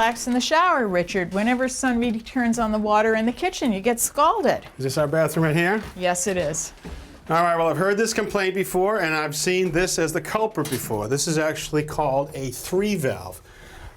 relax in the shower, Richard. Whenever somebody turns on the water in the kitchen, you get scalded. Is this our bathroom right here? Yes, it is. All right, well, I've heard this complaint before, and I've seen this as the culprit before. This is actually called a 3-valve.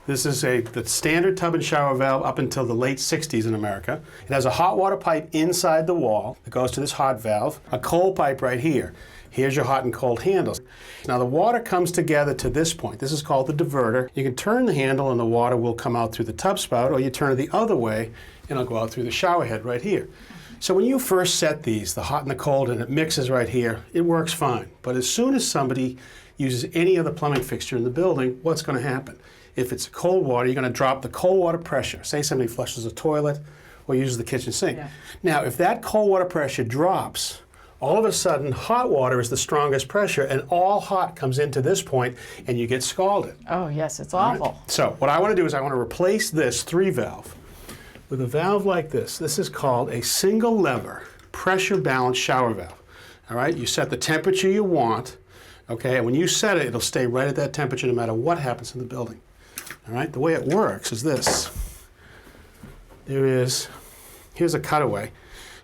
This is the standard tub and shower valve up until the late 60s in America. It has a hot water pipe inside the wall that goes to this hot valve, a cold pipe right here. Here's your hot and cold handles. Now the water comes together to this point. This is called the diverter. You can turn the handle and the water will come out through the tub spout, or you turn it the other way and it'll go out through the shower head right here. So when you first set these, the hot and the cold, and it mixes right here, it works fine. But as soon as somebody uses any other plumbing fixture in the building, what's going to happen? If it's cold water, you're going to drop the cold water pressure. Say somebody flushes a toilet or uses the kitchen sink. Yeah. Now, if that cold water pressure drops, all of a sudden, hot water is the strongest pressure, and all hot comes into this point, and you get scalded. Oh, yes, it's awful. Right? So what I want to do is I want to replace this 3-valve with a valve like this. This is called a single lever pressure balanced shower valve. All right, you set the temperature you want, okay, and when you set it, it'll stay right at that temperature no matter what happens in the building. All right, the way it works is this. Here's a cutaway.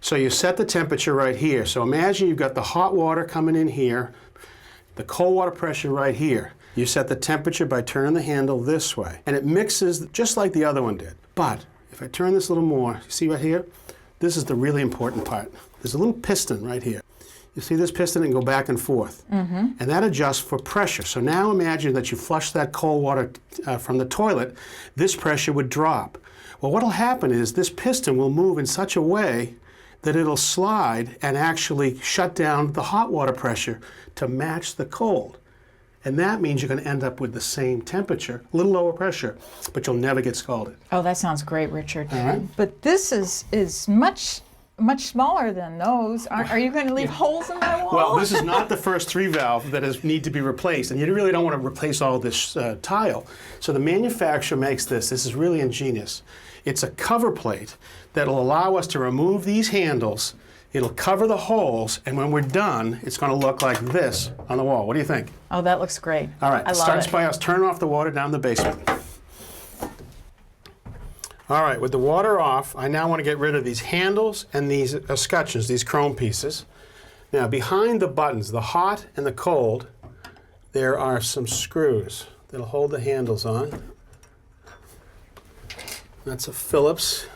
So you set the temperature right here. So imagine you've got the hot water coming in here, the cold water pressure right here. You set the temperature by turning the handle this way, and it mixes just like the other one did. But if I turn this a little more, you see right here? This is the really important part. There's a little piston right here. You see this piston and go back and forth. And that adjusts for pressure. So now imagine that you flush that cold water from the toilet, this pressure would drop. Well, what'll happen is this piston will move in such a way that it'll slide and actually shut down the hot water pressure to match the cold. And that means you're going to end up with the same temperature, a little lower pressure, but you'll never get scalded. Oh, that sounds great, Richard. All right. But this is much smaller than those. Are you going to leave holes in my wall? Well, this is not the first 3-valve that need to be replaced, and you really don't want to replace all this tile. So the manufacturer makes this. This is really ingenious. It's a cover plate that'll allow us to remove these handles. It'll cover the holes, and when we're done, it's going to look like this on the wall. What do you think? Oh, that looks great. All right, I it love starts it. by us turning off the water down the basement. All right, with the water off, I now want to get rid of these handles and these escutcheons, these chrome pieces. Now, behind the buttons, the hot and the cold, there are some screws that'll hold the handles on. That's a Phillips.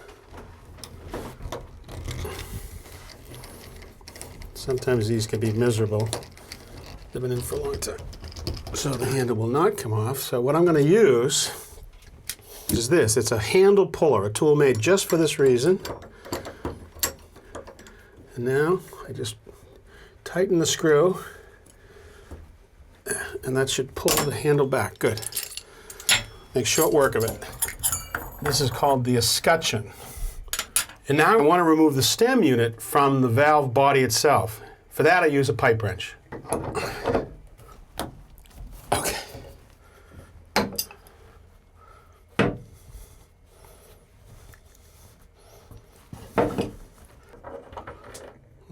Sometimes these can be miserable. They've been in for a long time. So the handle will not come off. So what I'm going to use is this. It's a handle puller, a tool made just for this reason. And now I just tighten the screw, and that should pull the handle back. Good. Make short work of it. This is called the escutcheon. And now I want to remove the stem unit from the valve body itself. For that, I use a pipe wrench. Okay.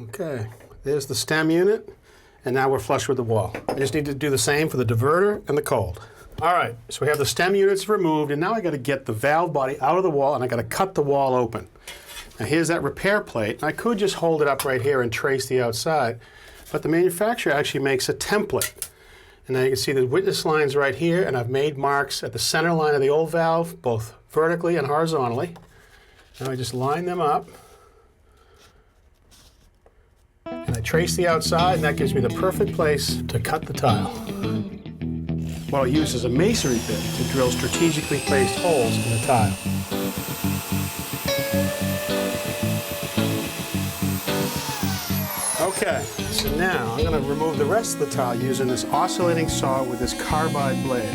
Okay, there's the stem unit, and now we're flush with the wall. I just need to do the same for the diverter and the cold. All right, so we have the stem units removed, and now I got to get the valve body out of the wall, and I got to cut the wall open. Now here's that repair plate. I could just hold it up right here and trace the outside, but the manufacturer actually makes a template. And now you can see the witness lines right here, and I've made marks at the center line of the old valve, both vertically and horizontally. Now I just line them up, and I trace the outside, and that gives me the perfect place to cut the tile. What I'll use is a masonry bit to drill strategically placed holes in the tile. Okay, so now I'm going to remove the rest of the tile using this oscillating saw with this carbide blade.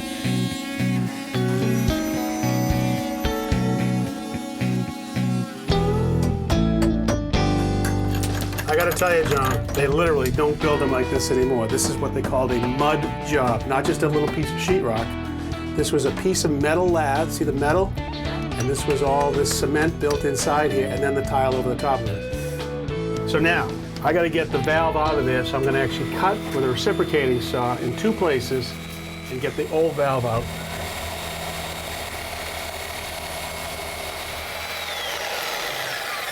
I got to tell you, John, they literally don't build them like this anymore. This is what they called a mud job, not just a little piece of sheetrock. This was a piece of metal lath, see the metal? And this was all this cement built inside here, and then the tile over the top of it. So now, I got to get the valve out of there, so I'm going to actually cut with a reciprocating saw in two places and get the old valve out.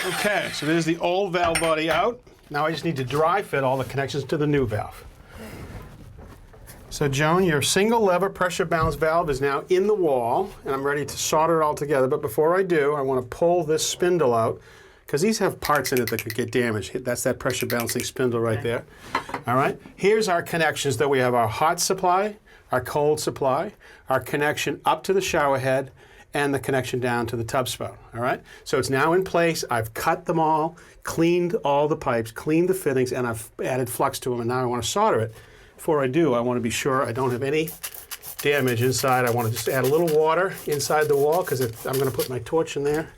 Okay, so there's the old valve body out. Now I just need to dry fit all the connections to the new valve. So Joan, your single lever pressure balance valve is now in the wall, and I'm ready to solder it all together. But before I do, I want to pull this spindle out, because these have parts in it that could get damaged. That's that pressure balancing spindle right there. All right, here's our connections that we have: our hot supply, our cold supply, our connection up to the shower head, and the connection down to the tub spout. All right, so it's now in place. I've cut them all, cleaned all the pipes, cleaned the fittings, and I've added flux to them, and now I want to solder it. Before I do, I want to be sure I don't have any damage inside. I want to just add a little water inside the wall, because I'm going to put my torch in there,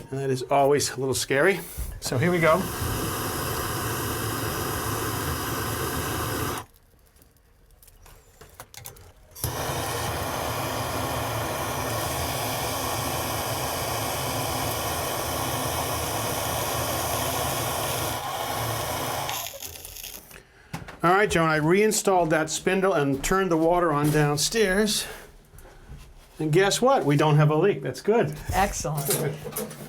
and that is always a little scary. So here we go. All right, Joan, I reinstalled that spindle and turned the water on downstairs. And guess what? We don't have a leak. That's good. Excellent.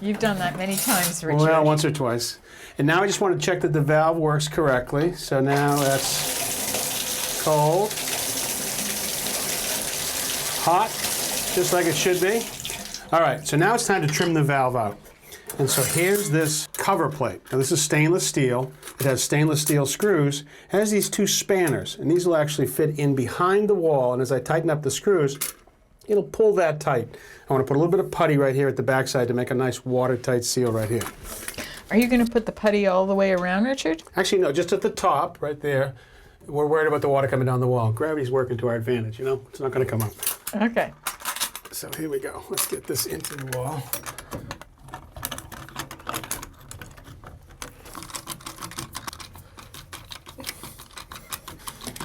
You've done that many times, Richard. Well, once or twice. And now I just want to check that the valve works correctly. So now that's cold, hot, just like it should be. All right, so now it's time to trim the valve out. And so here's this cover plate. Now this is stainless steel. It has stainless steel screws. It has these two spanners, and these will actually fit in behind the wall. And as I tighten up the screws, it'll pull that tight. I want to put a little bit of putty right here at the backside to make a nice watertight seal right here. Are you going to put the putty all the way around, Richard? Actually, no, just at the top right there. We're worried about the water coming down the wall. Gravity's working to our advantage, you know? It's not going to come up. Okay. So here we go. Let's get this into the wall.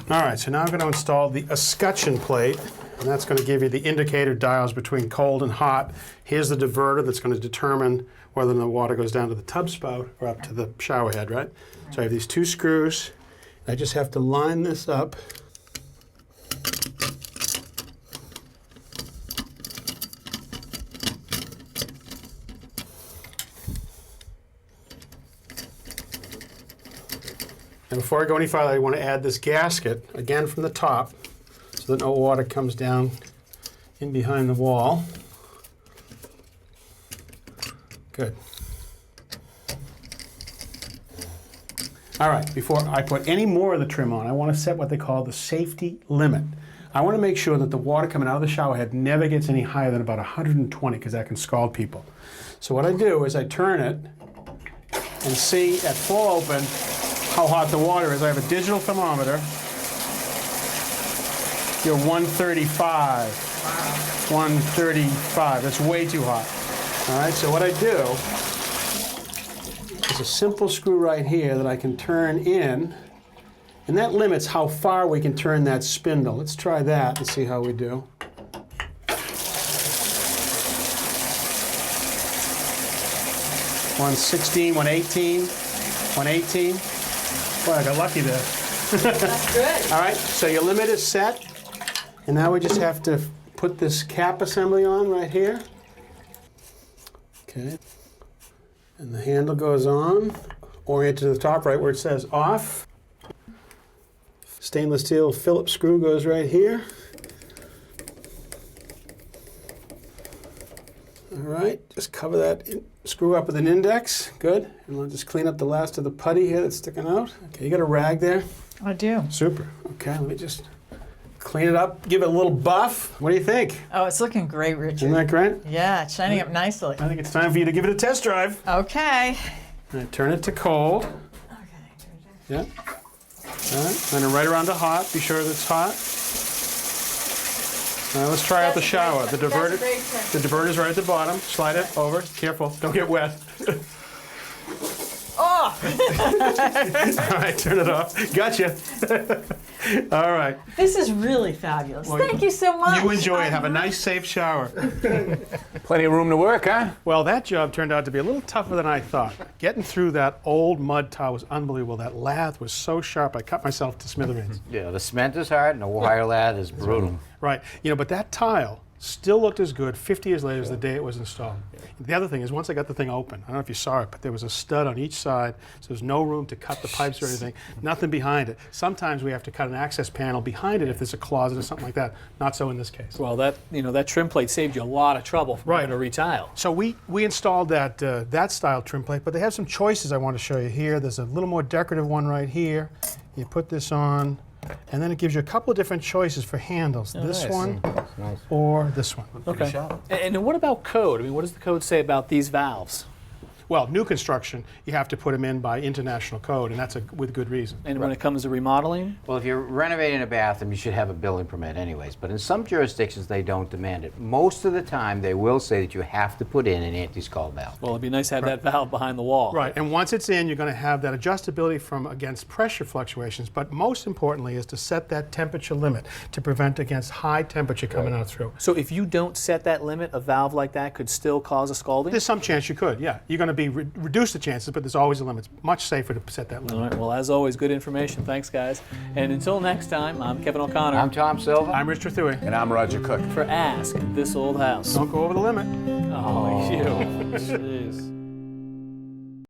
All right, so now I'm going to install the escutcheon plate, and that's going to give you the indicator dials between cold and hot. Here's the diverter that's going to determine whether the water goes down to the tub spout or up to the shower head, right? So I have these two screws. I just have to line this up. And before I go any farther, I want to add this gasket, again from the top, so that no water comes down in behind the wall. Good. All right, before I put any more of the trim on, I want to set what they call the safety limit. I want to make sure that the water coming out of the shower head never gets any higher than about 120, because that can scald people. So what I do is I turn it and see at full open how hot the water is. I have a digital thermometer. You're 135. 135. That's way too hot. All right, so what I do is a simple screw right here that I can turn in, and that limits how far we can turn that spindle. Let's try that and see how we do. 116, 118, 118. Boy, I got lucky there. That's good. All right, so your limit is set. And now we just have to put this cap assembly on right here. Okay. And the handle goes on, oriented to the top right where it says off. Stainless steel Phillips screw goes right here. All right, just cover that screw up with an index. Good. And we'll just clean up the last of the putty here that's sticking out. Okay, you got a rag there? I do. Super. Okay, let me just clean it up, give it a little buff. What do you think? Oh, it's looking great, Richard. Isn't that great? Yeah, it's shining up nicely. I think it's time for you to give it a test drive. Okay. All right, turn it to cold. Okay. Yeah. All right, turn it right around to hot. Be sure that it's hot. All right, let's try out the shower. The diverter's right at the bottom. Slide it over. Careful, don't get wet. Oh! All right, turn it off. Gotcha. All right. This is really fabulous. Well, Thank you so much. You enjoy it. Have a nice, safe shower. Plenty of room to work, huh? Well, that job turned out to be a little tougher than I thought. Getting through that old mud tile was unbelievable. That lath was so sharp, I cut myself to smithereens. Yeah, the cement is hard and the wire lath is brutal. Right. You know, but that tile still looked as good 50 years later as the day it was installed. The other thing is, once I got the thing open, I don't know if you saw it, but there was a stud on each side, so there's no room to cut the pipes or anything, nothing behind it. Sometimes we have to cut an access panel behind it if there's a closet or something like that. Not so in this case. Well, that trim plate saved you a lot of trouble from having to retile. So we installed that style trim plate, but they have some choices I want to show you here. There's a little more decorative one right here. You put this on, and then it gives you a couple of different choices for handles. This nice. one Nice. or this one. Okay. And what about code? I mean, what does the code say about these valves? Well, new construction, you have to put them in by international code, and that's with good reason. And when it comes to remodeling? Well, if you're renovating a bathroom, you should have a building permit anyways, but in some jurisdictions they don't demand it. Most of the time they will say that you have to put in an anti-scald valve. Well, it'd be nice to have that valve behind the wall. Right, and once it's in, you're going to have that adjustability from against pressure fluctuations, but most importantly is to set that temperature limit to prevent against high temperature coming out through. So if you don't set that limit, a valve like that could still cause a scalding? There's some chance you could, yeah. You're going to be reduce the chances, but there's always a limit. It's much safer to set that limit. All right, well, as always, good information. Thanks, guys. And until next time, I'm Kevin O'Connor. I'm Tom Silva. I'm Rich Trethewey. And I'm Roger Cook. For Ask This Old House. Don't go over the limit. Oh, you. Jeez.